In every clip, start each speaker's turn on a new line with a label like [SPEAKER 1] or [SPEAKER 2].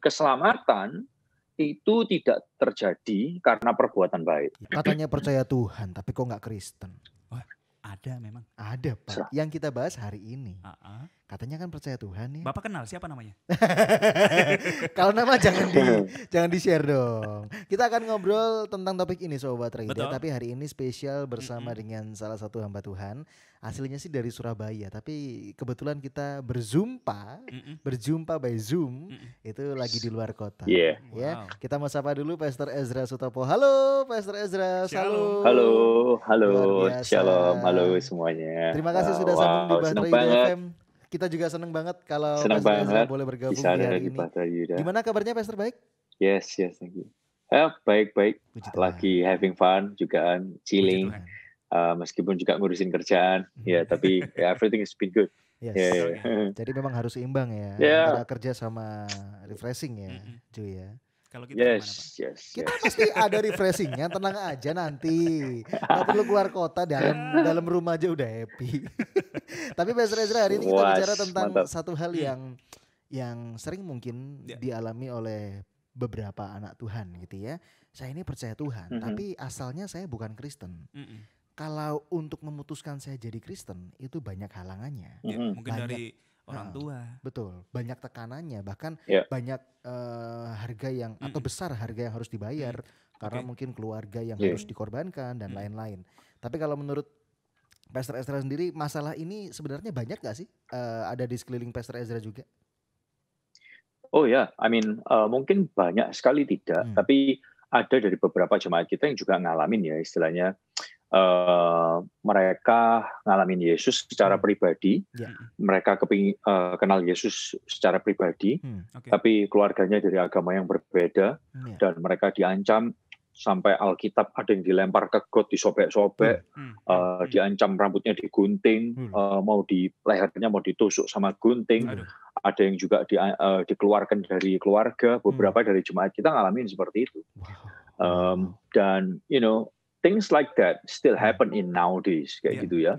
[SPEAKER 1] keselamatan itu tidak terjadi karena perbuatan baik.
[SPEAKER 2] Katanya percaya Tuhan, tapi kok nggak Kristen?
[SPEAKER 3] Wah, ada memang.
[SPEAKER 2] Ada Pak, yang kita bahas hari ini. Katanya kan percaya Tuhan ya.
[SPEAKER 3] Bapak kenal siapa namanya?
[SPEAKER 2] Kalau nama jangan di share dong. Kita akan ngobrol tentang topik ini Sobat Reida, tapi hari ini spesial bersama dengan salah satu hamba Tuhan. Aslinya sih dari Surabaya, tapi kebetulan kita berjumpa by Zoom, itu lagi di luar kota. Ya, kita mau sapa dulu Pastor Ezra Sutopo. Halo Pastor Ezra, salam.
[SPEAKER 1] Halo, shalom, halo semuanya.
[SPEAKER 2] Terima kasih sudah sambung di Bahtera FM. Kita juga senang banget kalau Pastor Ezra boleh bergabung di hari ini. Gimana kabarnya Pastor, baik?
[SPEAKER 1] Yes, thank you. Baik. Lagi having fun juga, chilling. Meskipun juga ngurusin kerjaan, tapi everything has been good.
[SPEAKER 2] Yes. Jadi memang harus seimbang ya, antara kerja sama refreshing ya, cuy ya.
[SPEAKER 3] Kalau kita gimana, Pak?
[SPEAKER 2] Kita pasti ada refreshingnya, tenang aja nanti. Nggak perlu keluar kota, dalam rumah aja udah happy. Tapi Pastor Ezra, hari ini kita bicara tentang satu hal yang sering mungkin dialami oleh beberapa anak Tuhan gitu ya. Saya ini percaya Tuhan, tapi asalnya saya bukan Kristen. Kalau untuk memutuskan saya jadi Kristen itu banyak halangannya.
[SPEAKER 3] Mungkin banyak, dari orang tua.
[SPEAKER 2] Betul, banyak tekanannya, bahkan banyak harga yang atau besar harga yang harus dibayar karena mungkin keluarga yang harus dikorbankan dan lain-lain. Tapi kalau menurut Pastor Ezra sendiri, masalah ini sebenarnya banyak gak sih ada di sekeliling Pastor Ezra juga?
[SPEAKER 1] Oh ya, mungkin banyak sekali tidak, tapi ada dari beberapa jemaat kita yang juga ngalamin ya istilahnya. Mereka ngalamin Yesus secara pribadi, mereka kenal Yesus secara pribadi, tapi keluarganya dari agama yang berbeda, dan mereka diancam sampai Alkitab ada yang dilempar ke got, disobek-sobek, diancam rambutnya digunting, mau di lehernya mau ditusuk sama gunting, ada yang juga dikeluarkan dari keluarga. Beberapa dari jemaat kita ngalamin seperti itu, dan things like that still happen in nowadays kayak gitu ya.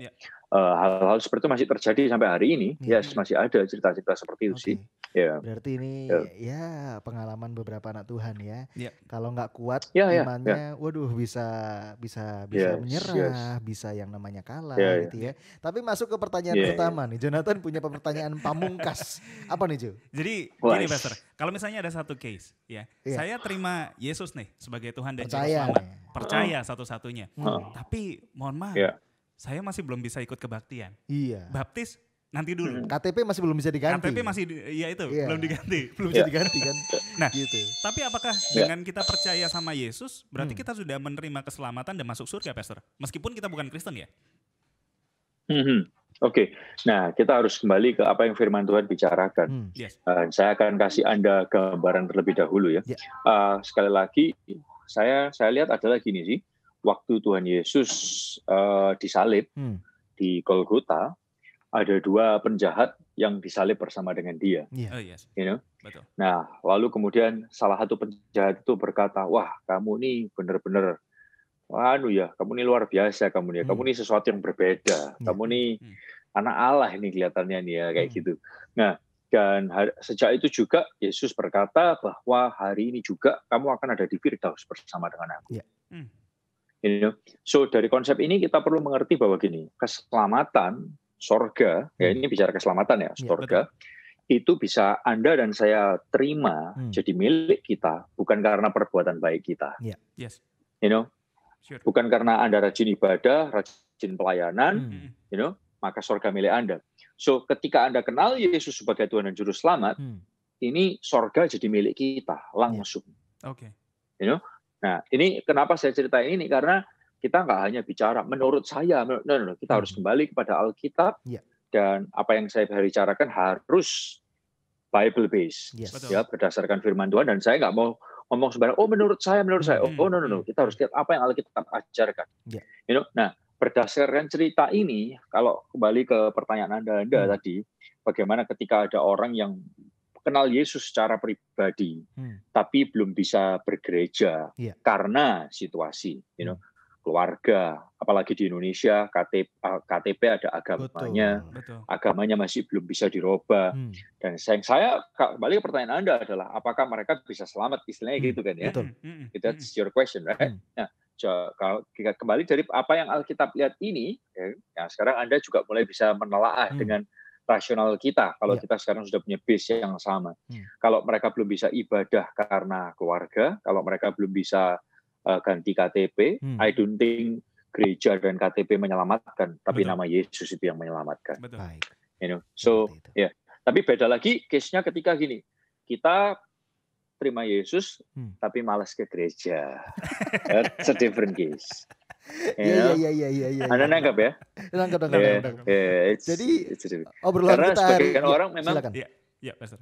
[SPEAKER 1] Hal-hal seperti itu masih terjadi sampai hari ini. Masih ada cerita-cerita seperti itu sih.
[SPEAKER 2] Berarti ini ya pengalaman beberapa anak Tuhan ya. Kalau nggak kuat imannya, waduh bisa menyerah, bisa yang namanya kalah gitu ya. Tapi masuk ke pertanyaan utama nih. Jonathan punya pertanyaan pamungkas. Apa nih Jo?
[SPEAKER 3] Jadi gini Pastor, kalau misalnya ada satu case ya, saya terima Yesus nih sebagai Tuhan dan Juru Selamat. Percaya satu-satunya. Tapi mohon maaf, saya masih belum bisa ikut kebaktian. Baptis nanti dulu.
[SPEAKER 2] KTP masih belum bisa diganti.
[SPEAKER 3] KTP masih belum diganti.
[SPEAKER 2] Belum bisa diganti kan.
[SPEAKER 3] Nah, gitu. Tapi apakah dengan kita percaya sama Yesus, berarti kita sudah menerima keselamatan dan masuk surga, Pastor? Meskipun kita bukan Kristen ya?
[SPEAKER 1] Oke. Nah, kita harus kembali ke apa yang firman Tuhan bicarakan. Saya akan kasih Anda gambaran terlebih dahulu ya. Sekali lagi, saya lihat adalah gini sih. Waktu Tuhan Yesus disalib di Golgota, ada dua penjahat yang disalib bersama dengan dia.
[SPEAKER 3] Betul.
[SPEAKER 1] Nah, lalu kemudian salah satu penjahat itu berkata, wah kamu nih benar-benar, kamu nih luar biasa, kamu nih sesuatu yang berbeda, kamu nih anak Allah ini kelihatannya nih ya, kayak gitu. Nah, dan sejak itu juga Yesus berkata bahwa hari ini juga kamu akan ada di Firdaus bersama dengan aku. So dari konsep ini kita perlu mengerti bahwa gini, keselamatan, sorga, ini bicara keselamatan ya, sorga, itu bisa Anda dan saya terima jadi milik kita, bukan karena perbuatan baik kita. Bukan karena Anda rajin ibadah, rajin pelayanan, maka sorga milik Anda. So ketika Anda kenal Yesus sebagai Tuhan dan Juru Selamat, ini sorga jadi milik kita langsung. Nah, ini kenapa saya ceritain ini, karena kita nggak hanya bicara menurut saya, kita harus kembali kepada Alkitab, dan apa yang saya bicarakan harus Bible based, ya, berdasarkan firman Tuhan. Dan saya nggak mau ngomong sembarang, menurut saya, kita harus lihat apa yang Alkitab ajarkan. Nah, berdasarkan cerita ini, kalau kembali ke pertanyaan Anda tadi, bagaimana ketika ada orang yang kenal Yesus secara pribadi, tapi belum bisa bergereja karena situasi. keluarga, apalagi di Indonesia KTP ada agamanya, agamanya masih belum bisa dirubah. Dan saya kembali ke pertanyaan Anda adalah apakah mereka bisa selamat, istilahnya gitu kan ya? That's your question, right? Nah, kalau kita kembali dari apa yang Alkitab lihat ini, ya sekarang Anda juga mulai bisa menelaah dengan rasional kita. Kalau kita sekarang sudah punya base yang sama. Kalau mereka belum bisa ibadah karena keluarga, kalau mereka belum bisa ganti KTP, I don't think gereja dan KTP menyelamatkan, tapi nama Yesus itu yang menyelamatkan. You know? So, ya. Tapi beda lagi case-nya ketika gini, kita terima Yesus, tapi malas ke gereja. That's a different case.
[SPEAKER 2] Iya.
[SPEAKER 1] Anda nangkap ya?
[SPEAKER 2] Nangkap. Jadi
[SPEAKER 1] karena
[SPEAKER 2] obrolan kita
[SPEAKER 1] sebagian orang memang
[SPEAKER 2] silakan.
[SPEAKER 3] Iya, Pastor.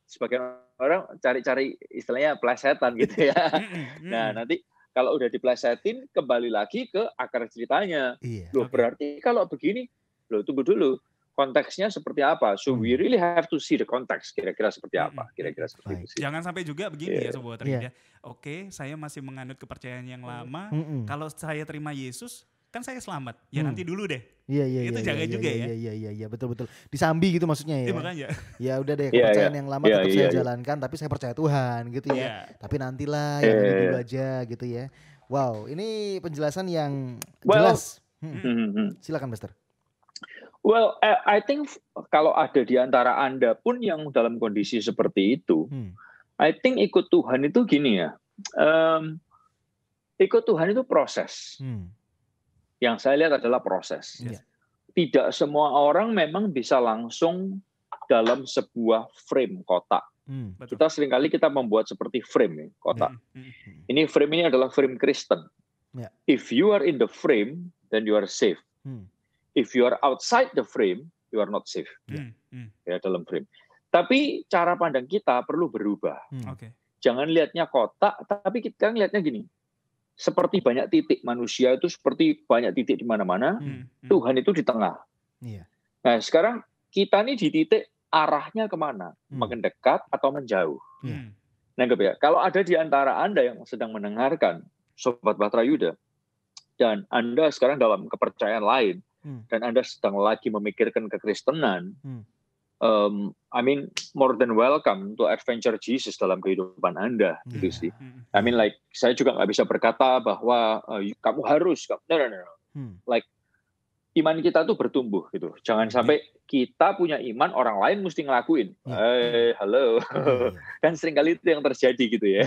[SPEAKER 1] Sebagian orang cari istilahnya plesetan gitu ya. Nah, nanti kalau udah diplesetin kembali lagi ke akar ceritanya. Loh, berarti kalau begini, loh tunggu dulu. Konteksnya seperti apa? So we really have to see the context. Kira-kira seperti apa? Kira-kira seperti itu sih.
[SPEAKER 3] Jangan sampai juga begini ya Sobat Wateri. Oke, saya masih menganut kepercayaan yang lama. Kalau saya terima Yesus, kan saya selamat. Ya nanti dulu deh.
[SPEAKER 2] Iya.
[SPEAKER 3] Itu jaga juga ya.
[SPEAKER 2] Iya, betul. Disambi gitu maksudnya ya.
[SPEAKER 3] Makanya.
[SPEAKER 2] Ya udah deh, kepercayaan yang lama tetap saya jalankan, tapi saya percaya Tuhan gitu ya. Tapi nantilah yang ini dulu aja gitu ya. Wow, ini penjelasan yang jelas. Silakan Pastor.
[SPEAKER 1] Well, I think kalau ada di antara Anda pun yang dalam kondisi seperti itu, I think ikut Tuhan itu gini ya, ikut Tuhan itu proses. Yang saya lihat adalah proses. Tidak semua orang memang bisa langsung dalam sebuah frame kotak. Kita seringkali kita membuat seperti frame kotak. Ini frame ini adalah frame Kristen. If you are in the frame, then you are safe. If you are outside the frame, you are not safe. Ya, dalam frame. Tapi cara pandang kita perlu berubah. Jangan lihatnya kotak, tapi kita lihatnya gini. Seperti banyak titik, manusia itu seperti banyak titik di mana-mana, Tuhan itu di tengah. Nah, sekarang kita nih di titik arahnya kemana? Makin dekat atau menjauh? Nangkep ya? Kalau ada di antara Anda yang sedang mendengarkan, Sobat Bahtera Yuda, dan Anda sekarang dalam kepercayaan lain, dan Anda sedang lagi memikirkan kekristenan, I mean more than welcome to adventure Jesus dalam kehidupan Anda, gitu sih. I mean like saya juga nggak bisa berkata bahwa kamu harus, no. Like iman kita tuh bertumbuh gitu. Jangan sampai kita punya iman orang lain mesti ngelakuin. Halo, kan seringkali itu yang terjadi gitu ya.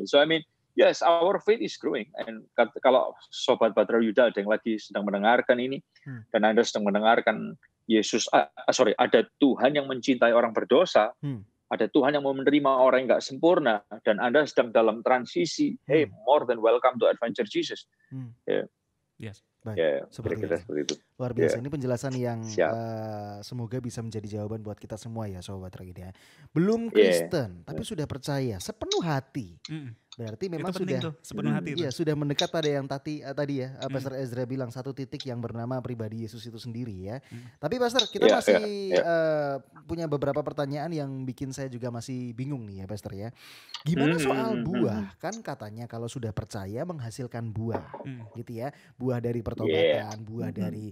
[SPEAKER 1] So I mean. Yes, our faith is growing. And kalau Sobat Bahtera Yuda ada yang lagi sedang mendengarkan ini, dan Anda sedang mendengarkan Yesus, ada Tuhan yang mencintai orang berdosa, ada Tuhan yang mau menerima orang yang nggak sempurna, dan Anda sedang dalam transisi, hey, more than welcome to adventure Jesus.
[SPEAKER 2] Yes. Baik, seperti itu. Luar biasa, ini penjelasan yang semoga bisa menjadi jawaban buat kita semua ya Sobat Bahtera. Belum Kristen, tapi sudah percaya sepenuh hati. Berarti memang sudah sepenuh hati sudah mendekat pada yang tadi ya Pastor Ezra bilang satu titik yang bernama pribadi Yesus itu sendiri ya. Tapi Pastor kita masih punya beberapa pertanyaan yang bikin saya juga masih bingung nih ya Pastor ya. Gimana soal buah? Kan katanya kalau sudah percaya menghasilkan buah gitu ya. Buah dari pertobatan, buah dari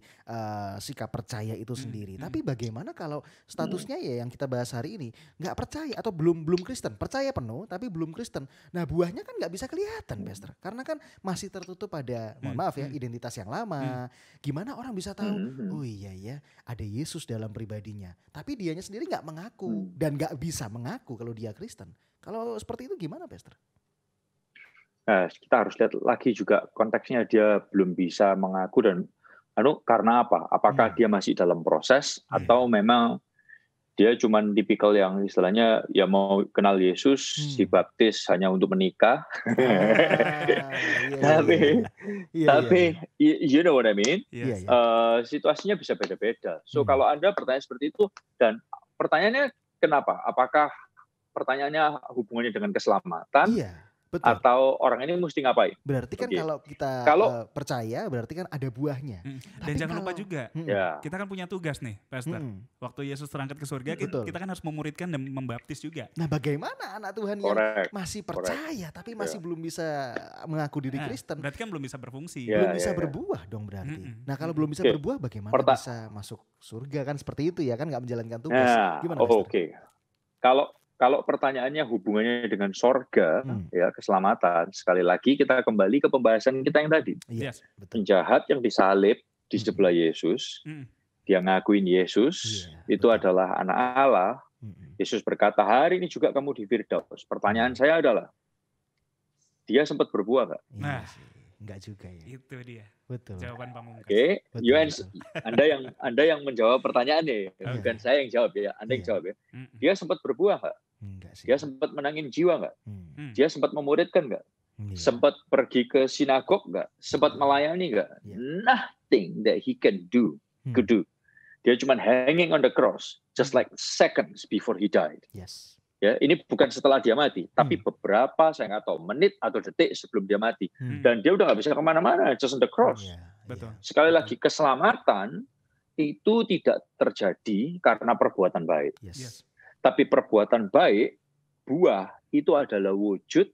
[SPEAKER 2] sikap percaya itu sendiri. Tapi bagaimana kalau statusnya ya yang kita bahas hari ini nggak percaya atau belum Kristen, percaya penuh tapi belum Kristen. Nah buahnya kan nggak bisa kelihatan, Pastor, karena kan masih tertutup pada, mohon maaf ya, identitas yang lama. Gimana orang bisa tahu? Oh iya ya, ada Yesus dalam pribadinya, tapi dianya sendiri nggak mengaku dan nggak bisa mengaku kalau dia Kristen. Kalau seperti itu gimana, Pastor?
[SPEAKER 1] Nah, kita harus lihat lagi juga konteksnya dia belum bisa mengaku dan karena apa? Apakah dia masih dalam proses atau memang dia cuma tipikal yang istilahnya ya mau kenal Yesus, dibaptis hanya untuk menikah. Tapi you know what I mean? Situasinya bisa beda-beda. So kalau Anda bertanya seperti itu dan pertanyaannya kenapa? Apakah pertanyaannya hubungannya dengan keselamatan?
[SPEAKER 2] Betul.
[SPEAKER 1] Atau orang ini mesti ngapain?
[SPEAKER 2] Berarti kan kalau kita percaya berarti kan ada buahnya.
[SPEAKER 3] Dan jangan lupa juga, kita kan punya tugas nih, Pastor. Waktu Yesus terangkat ke surga, kita kan harus memuridkan dan membaptis juga.
[SPEAKER 2] Nah, bagaimana anak Tuhan yang masih percaya tapi masih belum bisa mengaku diri Kristen?
[SPEAKER 3] Berarti kan belum bisa berfungsi.
[SPEAKER 2] Belum bisa berbuah dong berarti. Nah, kalau belum bisa berbuah bagaimana bisa masuk surga, kan seperti itu ya, kan nggak menjalankan tugas. Gimana, Pastor?
[SPEAKER 1] Kalau pertanyaannya hubungannya dengan sorga, ya keselamatan, sekali lagi kita kembali ke pembahasan kita yang tadi. Penjahat yang disalib di sebelah Yesus, dia ngakuin Yesus, itu adalah anak Allah. Yesus berkata, hari ini juga kamu di Firdaus. Pertanyaan saya adalah, dia sempat berbuah nggak?
[SPEAKER 2] Nah, enggak juga ya.
[SPEAKER 3] Itu dia.
[SPEAKER 2] Betul.
[SPEAKER 3] Jawaban pamungkas.
[SPEAKER 1] Oke, Anda yang menjawab pertanyaannya, bukan saya yang jawab ya. Anda yang jawab ya. Dia sempat berbuah nggak? Dia sempat menangin jiwa nggak? Dia sempat memuridkan nggak? Sempat pergi ke sinagog nggak? Sempat melayani nggak? Nothing that he could do. Dia cuma hanging on the cross, just like seconds before he died.
[SPEAKER 2] Yes.
[SPEAKER 1] Ya, ini bukan setelah dia mati, tapi beberapa, saya nggak tahu, menit atau detik sebelum dia mati. Dan dia udah nggak bisa kemana-mana, just on the cross.
[SPEAKER 3] Betul.
[SPEAKER 1] Sekali lagi, keselamatan itu tidak terjadi karena perbuatan baik.
[SPEAKER 2] Yes.
[SPEAKER 1] Tapi perbuatan baik, buah, itu adalah wujud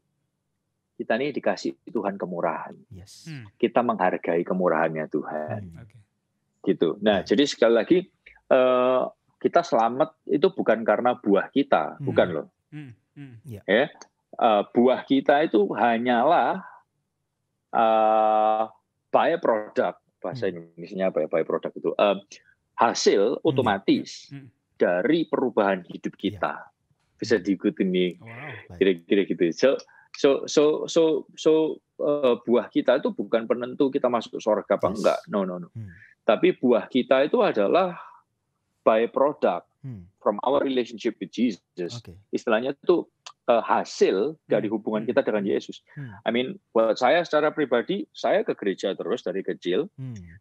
[SPEAKER 1] kita nih dikasih Tuhan kemurahan.
[SPEAKER 2] Yes.
[SPEAKER 1] Kita menghargai kemurahannya Tuhan. Gitu. Nah, jadi sekali lagi, kita selamat itu bukan karena buah kita, bukan loh. Ya, buah kita itu hanyalah byproduct, bahasa Indonesia apa ya byproduct itu, hasil otomatis dari perubahan hidup kita. Bisa diikuti nih, kira-kira gitu. Buah kita itu bukan penentu kita masuk surga apa enggak, no. Tapi buah kita itu adalah byproduct from our relationship with Jesus. Istilahnya itu hasil dari hubungan kita dengan Yesus. I mean, buat saya secara pribadi, saya ke gereja terus dari kecil.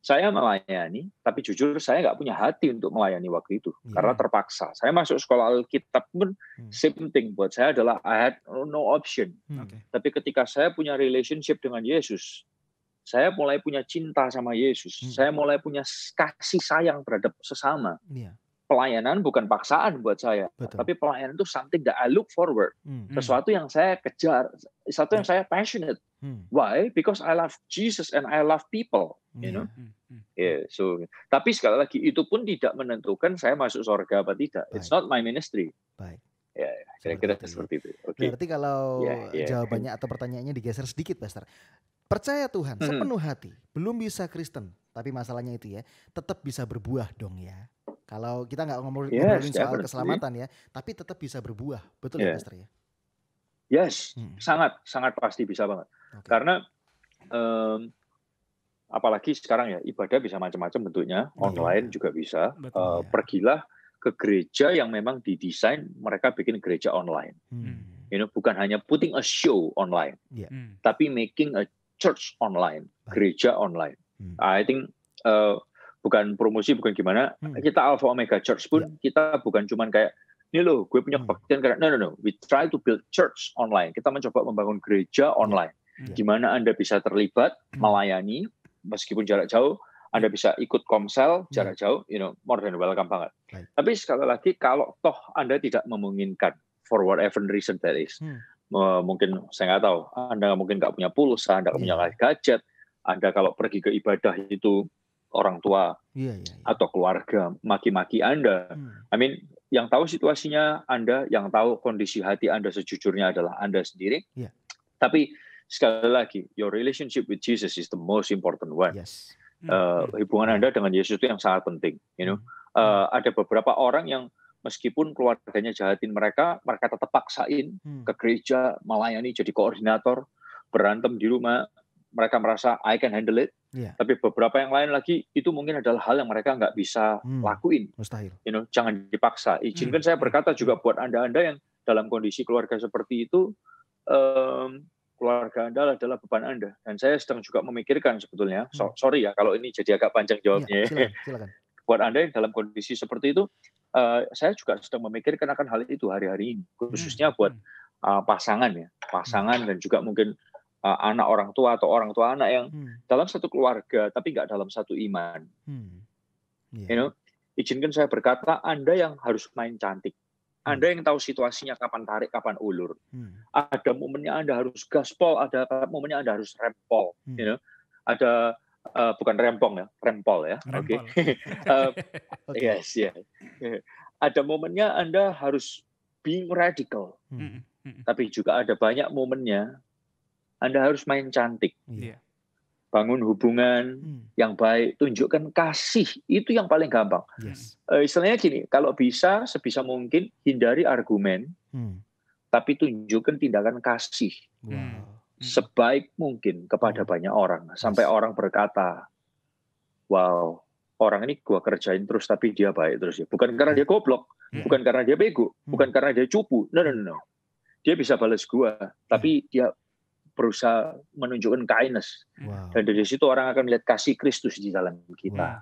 [SPEAKER 1] Saya melayani, tapi jujur saya nggak punya hati untuk melayani waktu itu. Karena terpaksa. Saya masuk sekolah Alkitab pun, same thing. Buat saya adalah I had no option. Tapi ketika saya punya relationship dengan Yesus, saya mulai punya cinta sama Yesus. Saya mulai punya kasih sayang terhadap sesama. Pelayanan bukan paksaan buat saya, tapi pelayanan itu something that I look forward. Sesuatu yang saya kejar, sesuatu yang saya passionate. Why? Because I love Jesus and I love people. You know. So, tapi sekali lagi itu pun tidak menentukan saya masuk surga apa tidak. It's not my ministry. Ya, kira-kira seperti itu.
[SPEAKER 2] Berarti kalau jawabannya atau pertanyaannya digeser sedikit, Pastor. Percaya Tuhan sepenuh hati, belum bisa Kristen, tapi masalahnya itu ya, tetap bisa berbuah dong ya. Kalau kita nggak ngomongin soal keselamatan ya, tapi tetap bisa berbuah, betul ya, Pastor ya?
[SPEAKER 1] Yes, sangat pasti bisa banget. Karena apalagi sekarang ya, ibadah bisa macam-macam bentuknya, online juga bisa. Pergilah ke gereja yang memang didesain mereka bikin gereja online. Bukan hanya putting a show online, tapi making a church online, gereja online. I think bukan promosi, bukan gimana. Kita Alpha Omega Church pun kita bukan cuman kayak ini loh, gue punya kebaktian karena no. We try to build church online. Kita mencoba membangun gereja online, di mana Anda bisa terlibat melayani meskipun jarak jauh. Anda bisa ikut komsel jarak jauh, more than welcome banget. Tapi sekali lagi, kalau toh Anda tidak memungkinkan for whatever reason that is, mungkin saya nggak tahu, Anda mungkin nggak punya pulsa, Anda nggak punya gadget, Anda kalau pergi ke ibadah itu orang tua atau keluarga maki-maki Anda. I mean, yang tahu situasinya Anda, yang tahu kondisi hati Anda sejujurnya adalah Anda sendiri. Tapi sekali lagi, your relationship with Jesus is the most important one. Hubungan Anda dengan Yesus itu yang sangat penting. Ada beberapa orang yang meskipun keluarganya jahatin mereka tetap paksain ke gereja, melayani, jadi koordinator, berantem di rumah. Mereka merasa I can handle it. Tapi beberapa yang lain lagi itu mungkin adalah hal yang mereka nggak bisa lakuin.
[SPEAKER 2] Mustahil.
[SPEAKER 1] Jangan dipaksa. Izinkan saya berkata juga buat Anda yang dalam kondisi keluarga seperti itu, keluarga Anda adalah beban Anda. Dan saya sedang juga memikirkan sebetulnya, sorry ya kalau ini jadi agak panjang jawabnya.
[SPEAKER 2] Silakan.
[SPEAKER 1] Buat Anda yang dalam kondisi seperti itu, saya juga sedang memikirkan akan hal itu hari-hari ini. Khususnya buat pasangan dan juga mungkin anak orang tua atau orang tua anak yang dalam satu keluarga tapi nggak dalam satu iman. Izinkan saya berkata, Anda yang harus main cantik. Anda yang tahu situasinya kapan tarik, kapan ulur. Ada momennya Anda harus gaspol, ada momennya Anda harus rempol. Ada bukan rempong ya, rempol ya. Oke. Yes, ya. Ada momennya Anda harus being radical. Tapi juga ada banyak momennya Anda harus main cantik. Bangun hubungan yang baik, tunjukkan kasih, itu yang paling gampang. Istilahnya gini, kalau bisa, sebisa mungkin hindari argumen, tapi tunjukkan tindakan kasih sebaik mungkin kepada banyak orang. Sampai orang berkata, wow, orang ini gua kerjain terus tapi dia baik terus ya. Bukan karena dia goblok, bukan karena dia bego, bukan karena dia cupu. No. Dia bisa balas gua, tapi dia berusaha menunjukkan kindness. Dan dari situ orang akan melihat kasih Kristus di dalam kita.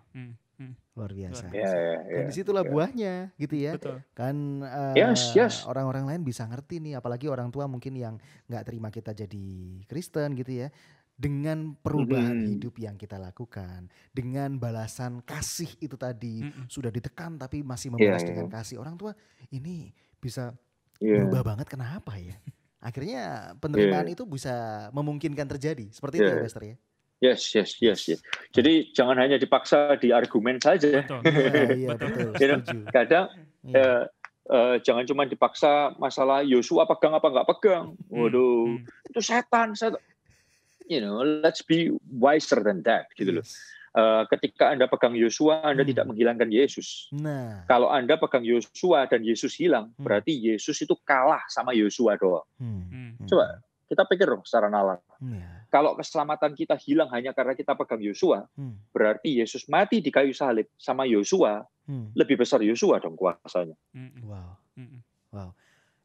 [SPEAKER 2] Luar biasa. Dan disitulah buahnya gitu ya.
[SPEAKER 3] Betul.
[SPEAKER 2] Kan orang-orang lain bisa ngerti nih, apalagi orang tua mungkin yang nggak terima kita jadi Kristen gitu ya. Dengan perubahan hidup yang kita lakukan, dengan balasan kasih itu tadi, sudah ditekan tapi masih membalas dengan kasih. Orang tua ini bisa berubah banget, kenapa ya? Akhirnya penerimaan itu bisa memungkinkan terjadi. Seperti itu ya, Pastor ya?
[SPEAKER 1] Yes. Jadi jangan hanya dipaksa di argumen saja.
[SPEAKER 2] Betul.
[SPEAKER 1] Kadang jangan cuma dipaksa masalah Yosua pegang apa nggak pegang. Waduh, itu setan. Let's be wiser than that, gitu loh. Ketika Anda pegang Yosua, Anda tidak menghilangkan Yesus. Kalau Anda pegang Yosua dan Yesus hilang, berarti Yesus itu kalah sama Yosua doang. Coba kita pikir dong secara nalar. Kalau keselamatan kita hilang hanya karena kita pegang Yosua, berarti Yesus mati di kayu salib sama Yosua, lebih besar Yosua dong kuasanya.
[SPEAKER 2] Wow.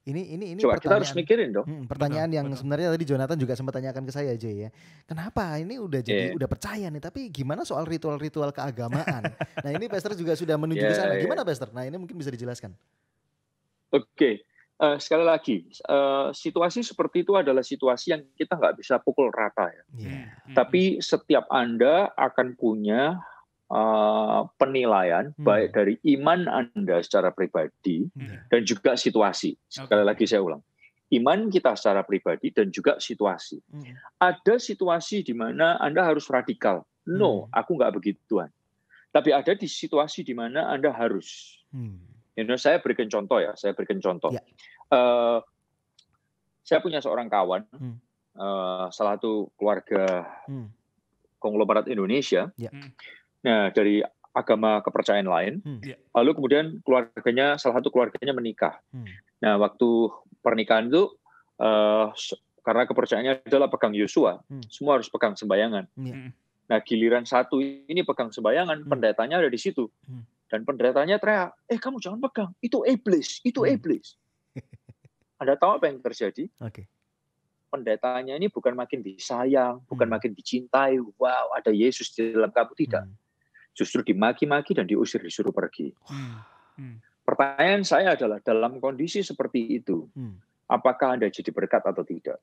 [SPEAKER 2] Ini
[SPEAKER 1] coba kita harus mikirin dong.
[SPEAKER 2] Pertanyaan yang sebenarnya tadi Jonathan juga sempat tanyakan ke saya aja ya. Kenapa ini udah percaya nih, tapi gimana soal ritual-ritual keagamaan? Nah, ini Pastor juga sudah menuju ke sana. Gimana Pastor? Nah, ini mungkin bisa dijelaskan.
[SPEAKER 1] Oke. Sekali lagi, situasi seperti itu adalah situasi yang kita nggak bisa pukul rata ya. Tapi setiap Anda akan punya penilaian baik dari iman Anda secara pribadi dan juga situasi. Sekali lagi saya ulang, iman kita secara pribadi dan juga situasi. Ada situasi di mana Anda harus radikal. No, aku nggak begituan. Tapi ada di situasi di mana Anda harus. Saya berikan contoh ya. Saya punya seorang kawan, salah satu keluarga konglomerat Indonesia. Nah, dari agama kepercayaan lain, lalu kemudian salah satu keluarganya menikah. Nah, waktu pernikahan itu, karena kepercayaannya adalah pegang Yosua, semua harus pegang sembayangan. Nah, giliran satu ini pegang sembayangan, pendetanya ada di situ. Dan pendetanya teriak, kamu jangan pegang, itu iblis, itu iblis. Anda tahu apa yang terjadi? Pendetanya ini bukan makin disayang, bukan makin dicintai, wow, ada Yesus di dalam kamu, tidak. Justru dimaki-maki dan diusir, disuruh pergi. Pertanyaan saya adalah, dalam kondisi seperti itu, apakah Anda jadi berkat atau tidak?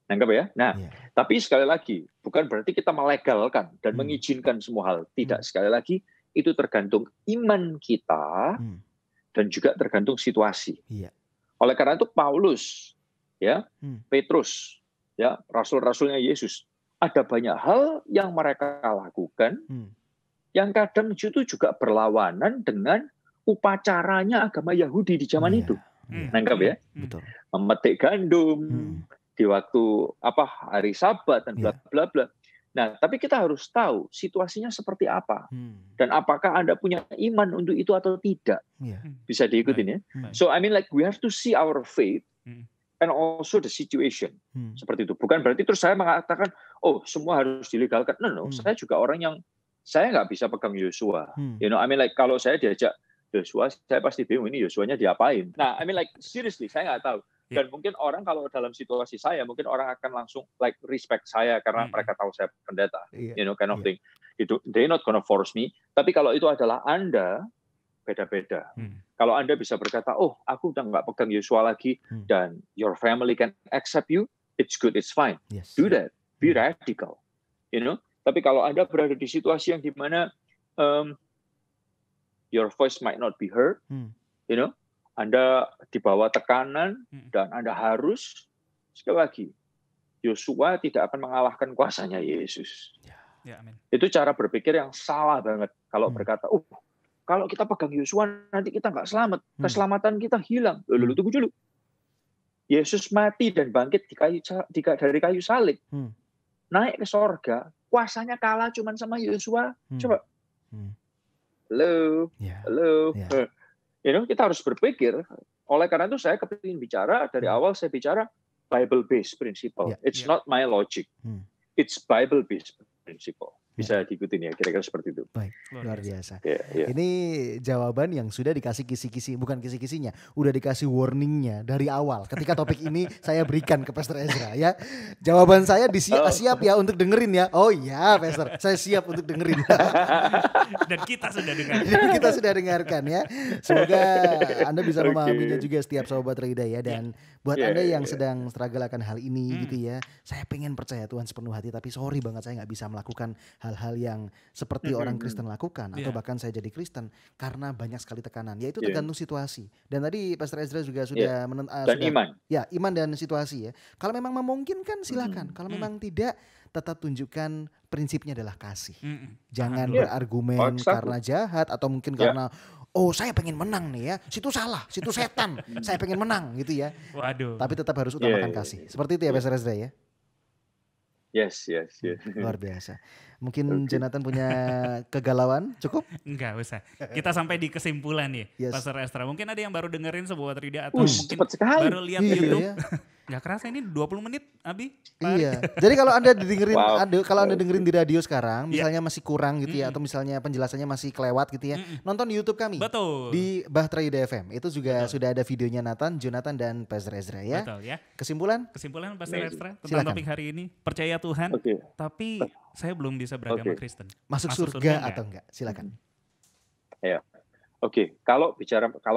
[SPEAKER 1] Nangkep ya? Nah, tapi sekali lagi, bukan berarti kita melegalkan dan mengizinkan semua hal. Tidak, sekali lagi, itu tergantung iman kita dan juga tergantung situasi. Oleh karena itu Paulus, Petrus, rasul-rasulnya Yesus, ada banyak hal yang mereka lakukan yang kadang itu juga berlawanan dengan upacaranya agama Yahudi di zaman itu. Nangkap ya? Memetik gandum di waktu hari Sabat dan bla bla bla. Nah, tapi kita harus tahu situasinya seperti apa dan apakah Anda punya iman untuk itu atau tidak. Bisa diikutin ya. So I mean we have to see our faith and also the situation. Seperti itu. Bukan berarti terus saya mengatakan, semua harus dilegalkan. No. Saya juga orang yang, saya nggak bisa pegang Yosua. I mean kalau saya diajak Yosua, saya pasti bingung ini Yosuanya diapain. Nah, I mean seriously, saya nggak tahu. Dan mungkin orang kalau dalam situasi saya, mungkin orang akan langsung respect saya karena mereka tahu saya pendeta. Kind of thing. They're not gonna force me. Tapi kalau itu adalah Anda, beda-beda. Kalau Anda bisa berkata, oh aku udah nggak pegang Yosua lagi, dan your family can accept you, it's good, it's fine.
[SPEAKER 2] Yes.
[SPEAKER 1] Do that, be radical. Tapi kalau Anda berada di situasi yang dimana your voice might not be heard, Anda di bawah tekanan, dan Anda harus, sekali lagi, Yosua tidak akan mengalahkan kuasanya Yesus.
[SPEAKER 3] Ya, amin.
[SPEAKER 1] Itu cara berpikir yang salah banget. Kalau berkata, kalau kita pegang Yosua nanti kita nggak selamat, keselamatan kita hilang. Lalu tunggu dulu. Yesus mati dan bangkit dari kayu salib, naik ke sorga, kuasanya kalah cuman sama Yosua. Coba, halo. Kita harus berpikir. Oleh karena itu saya kepingin bicara dari awal, saya bicara Bible based principle. It's not my logic. It's Bible based principle. Bisa diikutin ya, kira-kira seperti itu.
[SPEAKER 2] Baik, luar biasa. Ini jawaban yang sudah dikasih kisi-kisi, bukan kisi-kisinya, udah dikasih warningnya dari awal. Ketika topik ini saya berikan ke Pastor Ezra ya. Jawaban saya siap ya untuk dengerin ya. Oh iya Pastor, saya siap untuk dengerin.
[SPEAKER 3] Dan kita sudah dengarkan.
[SPEAKER 2] Kita sudah dengarkan ya. Semoga Anda bisa memahaminya juga setiap Sobat Rida ya. Dan buat Anda yang sedang struggle akan hal ini gitu ya. Saya pengen percaya Tuhan sepenuh hati, tapi sorry banget saya gak bisa melakukan hal-hal yang seperti orang Kristen lakukan atau bahkan saya jadi Kristen karena banyak sekali tekanan. Ya itu tergantung situasi. Dan tadi Pastor Ezra juga sudah
[SPEAKER 1] iman.
[SPEAKER 2] Ya, iman dan situasi ya. Kalau memang memungkinkan silakan. Kalau memang tidak, tetap tunjukkan prinsipnya adalah kasih. Jangan berargumen karena jahat atau mungkin karena saya pengen menang nih ya. Situ salah, situ setan. Saya pengen menang gitu ya.
[SPEAKER 3] Waduh.
[SPEAKER 2] Tapi tetap harus utamakan kasih. Seperti itu ya Pastor Ezra ya.
[SPEAKER 1] Yes.
[SPEAKER 2] Luar biasa. Mungkin Jonathan punya kegalauan, cukup?
[SPEAKER 3] Enggak usah. Kita sampai di kesimpulan nih, Pastor Ezra. Mungkin ada yang baru dengerin sebuah Rida atau mungkin baru lihat YouTube. Gak kerasa ini 20 menit, Abi.
[SPEAKER 2] Iya. Jadi kalau Anda dengerin, kalau Anda dengerin di radio sekarang, misalnya masih kurang gitu ya, atau misalnya penjelasannya masih kelewat gitu ya, nonton di YouTube kami.
[SPEAKER 3] Betul.
[SPEAKER 2] Di Bahtera Yuda FM. Itu juga sudah ada videonya Jonathan dan Pastor Ezra ya.
[SPEAKER 3] Betul ya.
[SPEAKER 2] Kesimpulan
[SPEAKER 3] Pastor Ezra tentang topik hari ini. Percaya Tuhan, tapi saya belum bisa beragama Kristen.
[SPEAKER 2] Masuk surga atau enggak? Silakan.
[SPEAKER 1] Ya. Kalau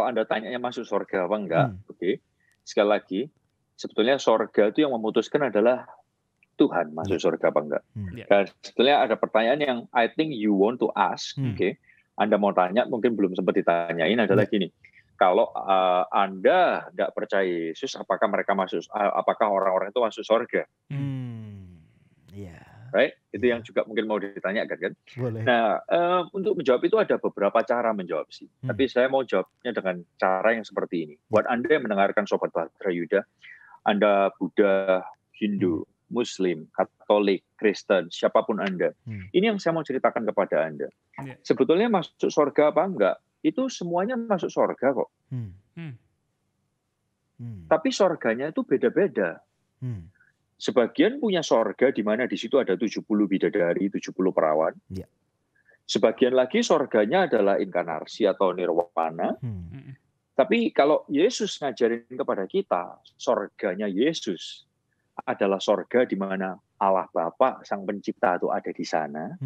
[SPEAKER 1] Anda tanyanya masuk surga apa enggak? Sekali lagi, sebetulnya surga itu yang memutuskan adalah Tuhan masuk surga apa enggak. Dan sebetulnya ada pertanyaan yang I think you want to ask. Anda mau tanya, mungkin belum sempat ditanyain adalah gini. Kalau Anda enggak percaya Yesus, apakah orang-orang itu masuk surga? Right? Itu yang juga mungkin mau ditanyakan kan.
[SPEAKER 2] Boleh.
[SPEAKER 1] Nah, untuk menjawab itu ada beberapa cara menjawab sih. Tapi saya mau jawabnya dengan cara yang seperti ini. Buat Anda yang mendengarkan Sobat Bahtera Yuda, Anda Buddha, Hindu, Muslim, Katolik, Kristen, siapapun Anda. Ini yang saya mau ceritakan kepada Anda. Sebetulnya masuk surga apa enggak, itu semuanya masuk surga kok. Tapi surganya itu beda-beda. Sebagian punya sorga di mana di situ ada 70 bidadari, 70 perawan. Sebagian lagi sorganya adalah inkarnasi atau nirwana. Tapi kalau Yesus ngajarin kepada kita, sorganya Yesus adalah sorga di mana Allah Bapa, Sang Pencipta itu ada di sana.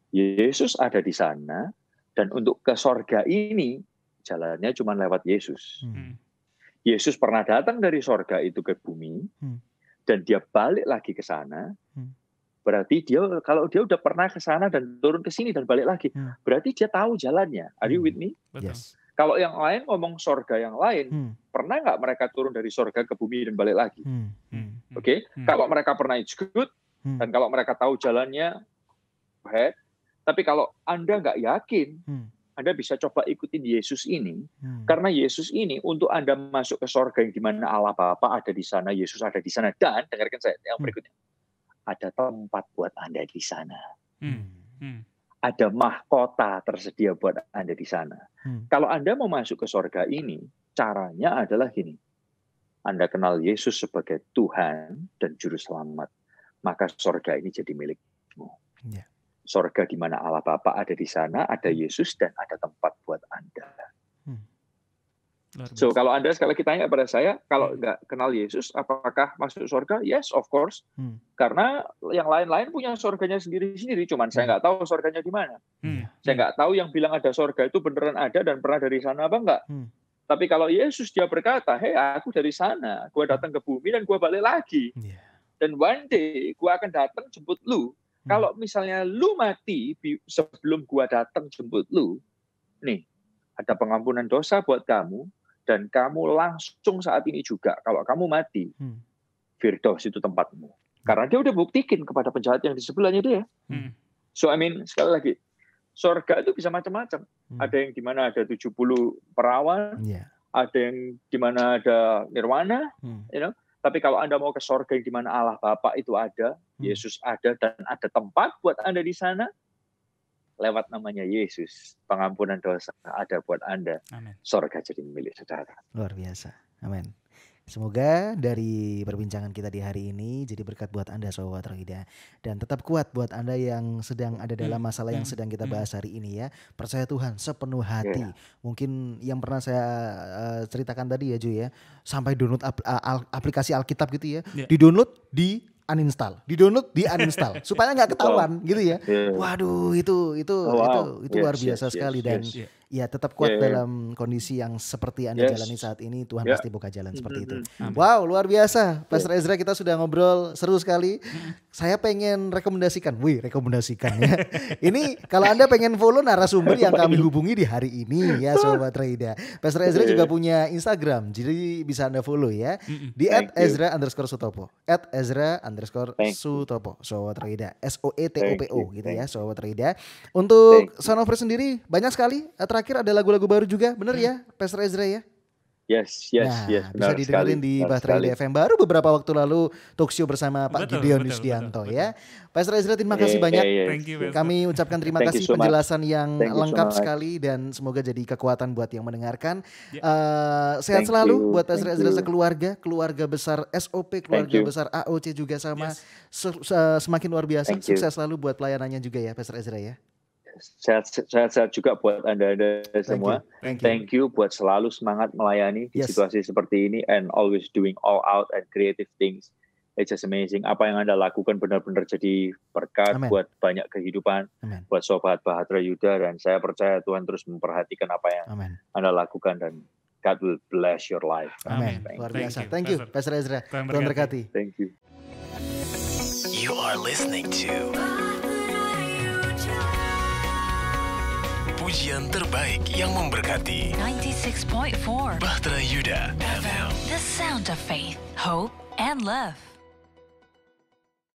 [SPEAKER 1] Yesus ada di sana. Dan untuk ke sorga ini, jalannya cuma lewat Yesus. Yesus pernah datang dari sorga itu ke bumi. Dan dia balik lagi ke sana, berarti kalau dia udah pernah ke sana dan turun ke sini dan balik lagi, berarti dia tahu jalannya. Are you with me?
[SPEAKER 2] Yes.
[SPEAKER 1] Kalau yang lain ngomong sorga yang lain, pernah nggak mereka turun dari sorga ke bumi dan balik lagi? Kalau mereka pernah, it's good, dan kalau mereka tahu jalannya, ahead. Tapi kalau Anda nggak yakin, Anda bisa coba ikutin Yesus ini, karena Yesus ini untuk Anda masuk ke sorga yang dimana Allah Bapa ada di sana, Yesus ada di sana, dan dengarkan saya yang berikutnya, ada tempat buat Anda di sana. Ada mahkota tersedia buat Anda di sana. Kalau Anda mau masuk ke sorga ini, caranya adalah gini, Anda kenal Yesus sebagai Tuhan dan Juru Selamat, maka sorga ini jadi milikmu. Sorga di mana Allah Bapa ada di sana, ada Yesus dan ada tempat buat Anda. So kalau Anda sekali lagi tanya pada saya, kalau nggak kenal Yesus, apakah masuk surga? Yes, of course. Karena yang lain-lain punya surganya sendiri-sendiri, cuman saya nggak tahu surganya di mana. Saya nggak tahu yang bilang ada surga itu beneran ada dan pernah dari sana apa enggak. Tapi kalau Yesus dia berkata, hey aku dari sana, gue datang ke bumi dan gue balik lagi. Dan one day gue akan datang jemput lu. Kalau misalnya lu mati sebelum gue datang jemput lu, nih ada pengampunan dosa buat kamu, dan kamu langsung saat ini juga, kalau kamu mati, Firdaus itu tempatmu. Karena dia udah buktikin kepada penjahat yang di sebelahnya dia. So I mean, sekali lagi, surga itu bisa macam-macam. Ada yang di mana ada 70 perawan, ada yang di mana ada nirwana, Tapi kalau Anda mau ke surga yang di mana Allah Bapa itu ada, Yesus ada, dan ada tempat buat Anda di sana, lewat namanya Yesus, pengampunan dosa ada buat Anda. Amen. Surga jadi milik saudara.
[SPEAKER 2] Luar biasa. Amin. Semoga dari perbincangan kita di hari ini jadi berkat buat Anda Sobat Rohida. Dan tetap kuat buat Anda yang sedang ada dalam masalah yang sedang kita bahas hari ini ya. Percaya Tuhan sepenuh hati. Mungkin yang pernah saya ceritakan tadi ya Ju ya. Sampai download aplikasi Alkitab gitu ya. Di-download, di-download, di-uninstall supaya nggak ketahuan gitu ya. Waduh, itu luar biasa sekali dan ya tetap kuat dalam kondisi yang seperti Anda jalani saat ini. Tuhan pasti buka jalan seperti itu. Wow, luar biasa. Pastor Ezra, kita sudah ngobrol seru sekali. Saya pengen rekomendasikan ya. Ini kalau Anda pengen follow narasumber yang kami hubungi di hari ini ya Sobat Rohida. Pastor Ezra juga punya Instagram, jadi bisa Anda follow ya. Di @ezra_sutopo. @ezra_sutopo. Sobat Rohida. SOETOPO gitu ya Sobat Rohida. Untuk Son of Praise sendiri banyak sekali. Terakhir ada lagu-lagu baru juga, bener ya Pastor Ezra ya?
[SPEAKER 1] Yes,
[SPEAKER 2] bisa didengerin di Bahtera FM baru beberapa waktu lalu talk show bersama Pak Gideon Yusdianto ya. Pastor Ezra, terima kasih banyak. Kami ucapkan terima kasih penjelasan yang lengkap sekali dan semoga jadi kekuatan buat yang mendengarkan. Sehat selalu buat Pastor Ezra keluarga besar SOP, keluarga besar AOC juga sama semakin luar biasa. Sukses selalu buat pelayanannya juga ya Pastor Ezra ya.
[SPEAKER 1] Sehat juga buat Anda semua. Thank you buat selalu semangat melayani di situasi seperti ini and always doing all out and creative things. It's just amazing. Apa yang Anda lakukan benar-benar jadi berkat buat banyak kehidupan, buat Sobat Bahtera Yuda, dan saya percaya Tuhan terus memperhatikan apa yang Anda lakukan dan God will bless your life.
[SPEAKER 2] Amin. Luar biasa. Thank you Pastor Ezra. Tuhan berkati.
[SPEAKER 1] Thank you.
[SPEAKER 4] You are listening to pujian terbaik yang memberkati
[SPEAKER 5] 96.4
[SPEAKER 4] Bahtera Yuda FM.
[SPEAKER 5] The sound of faith, hope, and love.